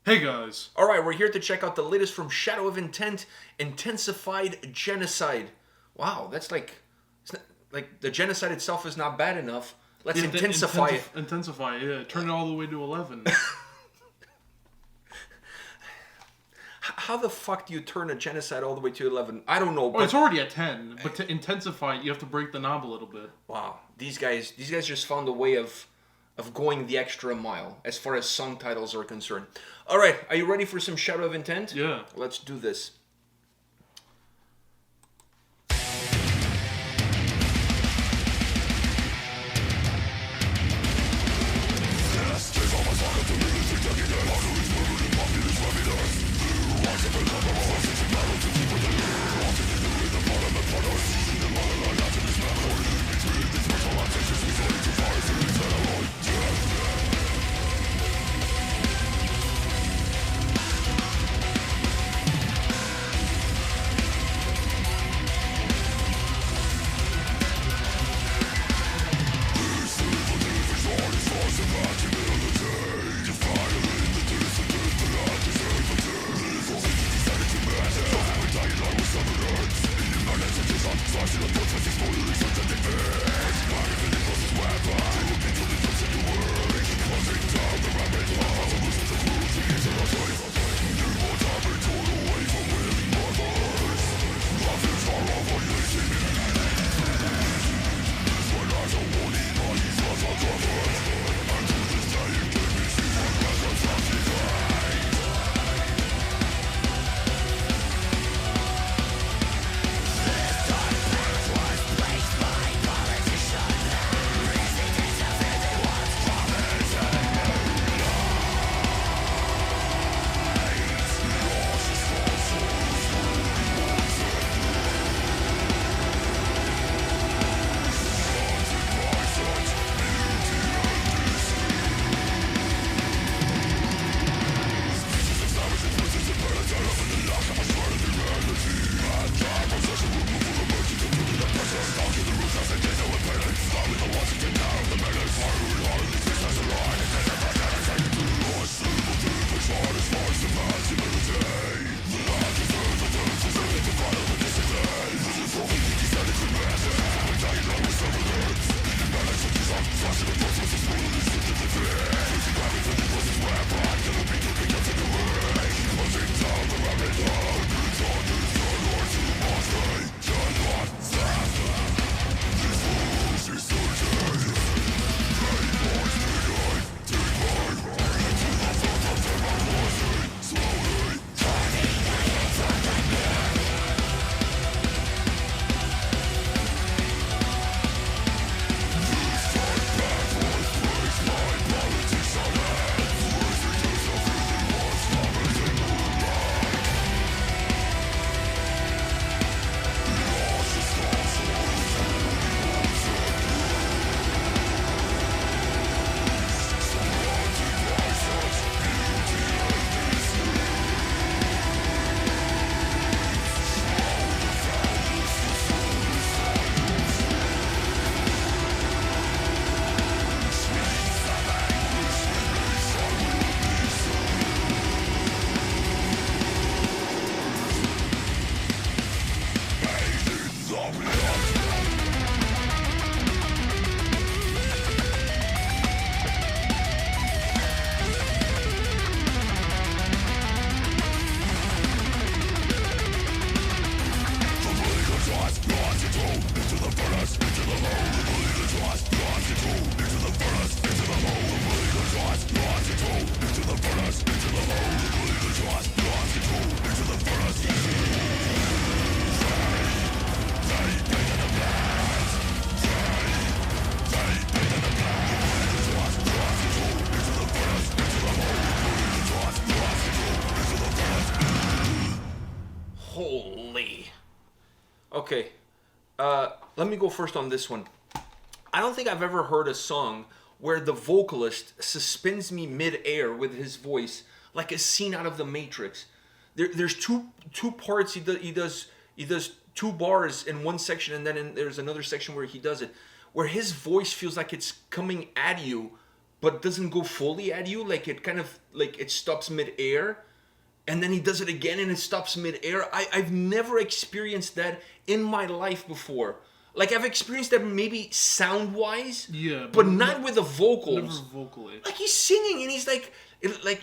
Hey guys. Alright, we're here to check out the latest from Shadow of Intent, Intensified Genocide. Wow, that's like the genocide itself is not bad enough. Let's intensify it. Intensify, yeah. Turn it all the way to 11. How the fuck do you turn a genocide all the way to 11? I don't know. Well, it's already at 10, but to intensify it, you have to break the knob a little bit. Wow, these guys just found a way of going the extra mile as far as song titles are concerned. All right, are you ready for some Shadow of Intent? Yeah. Let's do this. Holy. Okay. Let me go first on this one. I don't think I've ever heard a song where the vocalist suspends me mid-air with his voice like a scene out of The Matrix. There's two parts he does two bars in one section, and then there's another section where he does it, where his voice feels like it's coming at you but doesn't go fully at you. Like it kind of like it stops mid-air, and then he does it again and it stops mid-air. I've never experienced that in my life before. Like I've experienced that maybe sound-wise, but not with the vocals. Never vocally. Like he's singing and he's like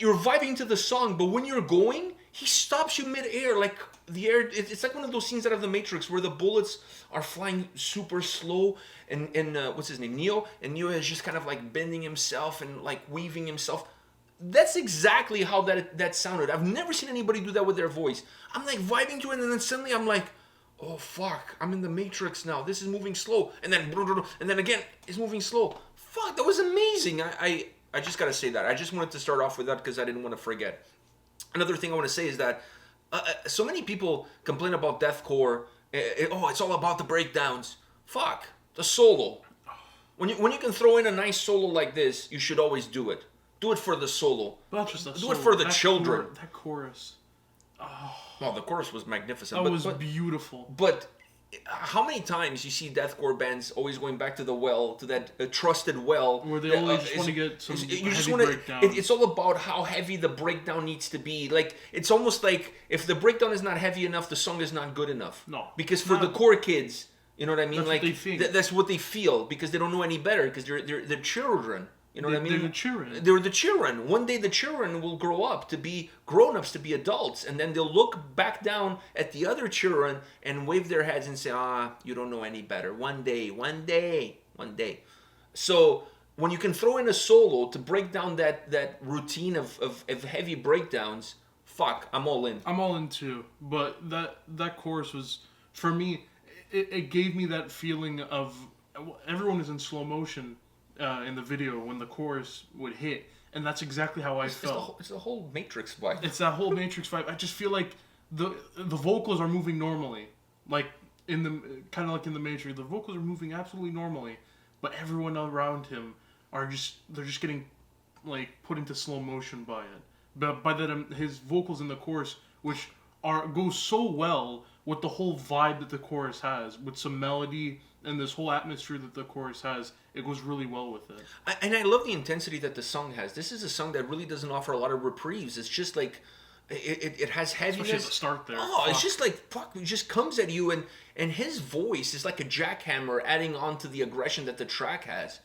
you're vibing to the song, but when you're going, he stops you mid-air. Like the air, it's like one of those scenes out of The Matrix where the bullets are flying super slow, and what's his name, Neo, and Neo is just kind of like bending himself and like weaving himself. That's exactly how that sounded. I've never seen anybody do that with their voice. I'm like vibing to it, and then suddenly I'm like, oh fuck, I'm in the Matrix now. This is moving slow, and then again it's moving slow. Fuck, that was amazing. I just gotta say that. I just wanted to start off with that because I didn't want to forget. Another thing I want to say is that so many people complain about deathcore. It's all about the breakdowns. Fuck, the solo. When you can throw in a nice solo like this, you should always do it. Do it for the solo. Not just the do solo. it for the children. That chorus. Well, the chorus was magnificent. That was beautiful. But how many times you see deathcore bands always going back to the well, to that trusted well, where they always just want to get some heavy breakdown. It's all about how heavy the breakdown needs to be. Like it's almost like if the breakdown is not heavy enough, the song is not good enough. No, because for the core kids, you know what I mean. That's Like what they think. That's what they feel because they don't know any better because they're children. You know what I mean? They're the children. They're the children. One day the children will grow up to be grown-ups, to be adults, and then they'll look back down at the other children and wave their heads and say, you don't know any better. One day. So when you can throw in a solo to break down that routine of heavy breakdowns, fuck, I'm all in. I'm all in too. But that chorus was, for me, it gave me that feeling of everyone is in slow motion. In the video when the chorus would hit, and that's exactly how I felt. It's the whole Matrix vibe. It's that whole Matrix vibe. I just feel like the vocals are moving normally, like in the kind of like in the Matrix. The vocals are moving absolutely normally, but everyone around him they're just getting like put into slow motion by it. But by that his vocals in the chorus, which go so well with the whole vibe that the chorus has, with some melody and this whole atmosphere that the chorus has, it goes really well with it. And I love the intensity that the song has. This is a song that really doesn't offer a lot of reprieves. It's just like, it has heaviness. Especially at the start there. Oh, it's just like, fuck, it just comes at you, and his voice is like a jackhammer adding on to the aggression that the track has.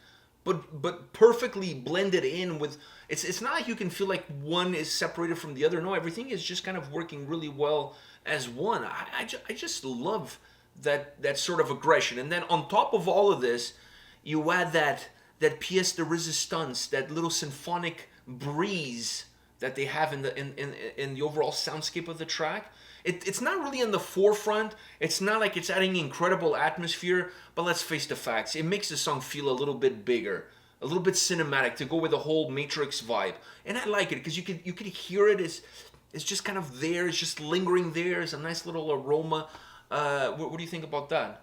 But perfectly blended in with, it's not like you can feel like one is separated from the other. No, everything is just kind of working really well as one. I just love that sort of aggression. And then on top of all of this, you add that pièce de résistance, that little symphonic breeze that they have in the overall soundscape of the track. It's not really in the forefront. It's not like it's adding incredible atmosphere, but let's face the facts. It makes the song feel a little bit bigger, a little bit cinematic to go with the whole Matrix vibe. And I like it because you could hear it. It's just kind of there. It's just lingering there. It's a nice little aroma. What do you think about that?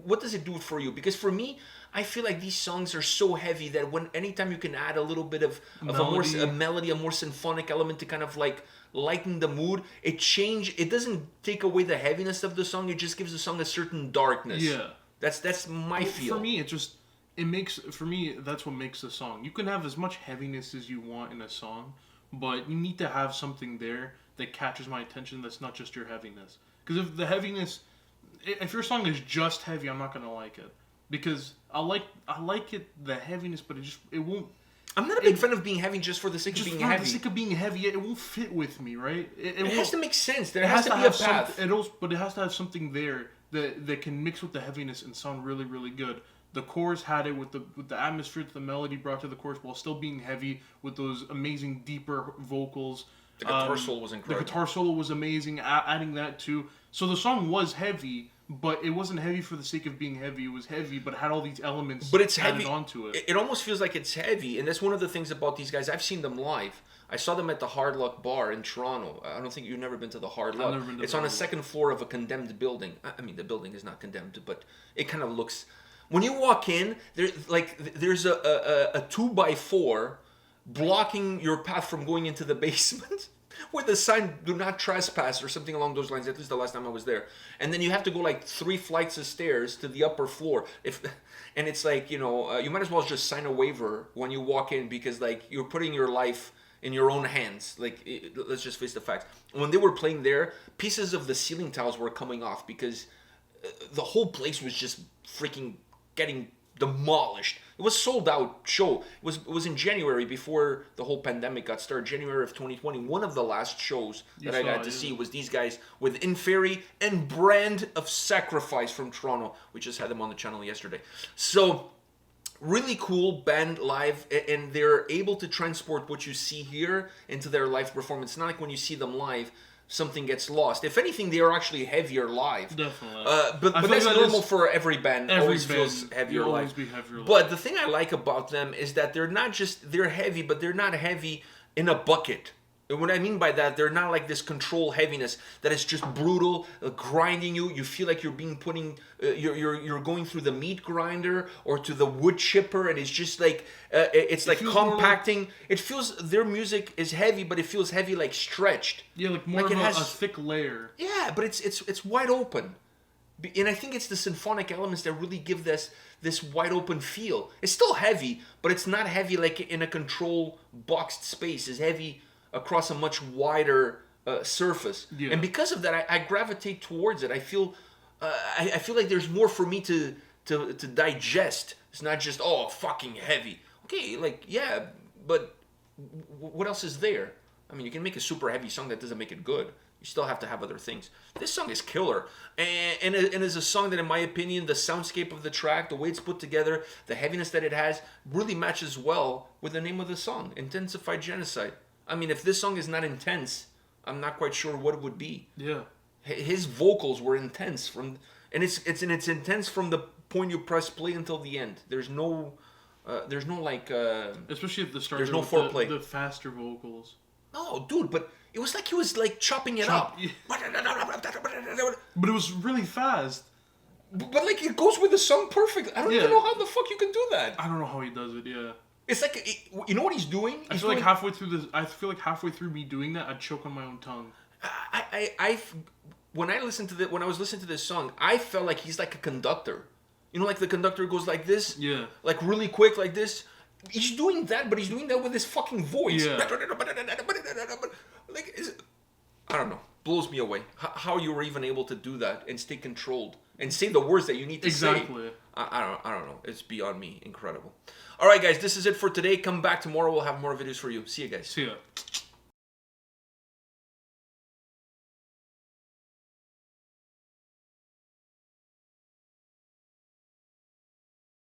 What does it do for you? Because for me, I feel like these songs are so heavy that anytime you can add a little bit of a melody, a more symphonic element to kind of like lighten the mood, it doesn't take away the heaviness of the song. It just gives the song a certain darkness. Yeah, that's my feel. For me, that's what makes the song. You can have as much heaviness as you want in a song, but you need to have something there that catches my attention. That's not just your heaviness. Because if your song is just heavy, I'm not gonna like it. Because I like it, the heaviness, but it won't. I'm not a big fan of being heavy just for the sake of being heavy. Just for the sake of being heavy, it won't fit with me, right? It has to make sense. There has to be a path. But it has to have something there that can mix with the heaviness and sound really, really good. The chorus had it with the atmosphere that the melody brought to the chorus while still being heavy with those amazing deeper vocals. The guitar solo was incredible. The guitar solo was amazing, adding that too. So the song was heavy, but it wasn't heavy for the sake of being heavy. It was heavy, but it had all these elements added onto it. It almost feels like it's heavy, and that's one of the things about these guys. I've seen them live. I saw them at the Hard Luck Bar in Toronto. I don't think you've never been to the Hard Luck. I've never been to It's the on the Hard Luck. second floor of a condemned building. I mean, the building is not condemned, but it kind of looks... When you walk in, there's a 2x4 blocking your path from going into the basement. with the sign "Do not trespass" or something along those lines. At least the last time I was there. And then you have to go like 3 flights of stairs to the upper floor. And it's like, you know, you might as well just sign a waiver when you walk in, because like you're putting your life in your own hands. Like, let's just face the facts. When they were playing there, pieces of the ceiling tiles were coming off because the whole place was just freaking getting demolished. It was sold out show. It was in January, before the whole pandemic got started. January of 2020. One of the last shows that I got to see was these guys with Inferi and Brand of Sacrifice from Toronto. We just had them on the channel yesterday. So really cool band live, and they're able to transport what you see here into their live performance. It's not like when you see them live, something gets lost. If anything, they are actually heavier live. Definitely. But that's normal for every band. Always feels heavier live. But the thing I like about them is that they're heavy, but they're not heavy in a bucket. And what I mean by that, they're not like this control heaviness that is just brutal, grinding you. You feel like you're going through the meat grinder or to the wood chipper, and it's just like it's like compacting. It feels, their music is heavy, but it feels heavy, like stretched. Yeah, like more like of a thick layer. Yeah, but it's wide open, and I think it's the symphonic elements that really give this wide open feel. It's still heavy, but it's not heavy like in a control boxed space. It's heavy across a much wider surface, and because of that, I gravitate towards it. I feel like there's more for me to digest. It's not just fucking heavy. Okay, like yeah, but what else is there? I mean, you can make a super heavy song that doesn't make it good. You still have to have other things. This song is killer, and it's a song that, in my opinion, the soundscape of the track, the way it's put together, the heaviness that it has, really matches well with the name of the song, Intensified Genocide. I mean, if this song is not intense, I'm not quite sure what it would be. Yeah. His vocals were intense it's intense from the point you press play until the end. There's no like especially at the start. There's no foreplay. The faster vocals. No, dude, but it was like he was like chopping it up. Yeah. But it was really fast. But like it goes with the song perfectly. I don't even know how the fuck you can do that. I don't know how he does it. Yeah. It's like, you know what he's doing? I feel like halfway through me doing that, I'd choke on my own tongue. When I was listening to this song, I felt like he's like a conductor. You know, like the conductor goes like this? Yeah. Like really quick, like this. He's doing that, but he's doing that with his fucking voice. Yeah. Like, I don't know. Blows me away. How you were even able to do that and stay controlled and say the words that you need to say. Exactly. I don't know. It's beyond me. Incredible. All right, guys. This is it for today. Come back tomorrow. We'll have more videos for you. See you guys. See ya.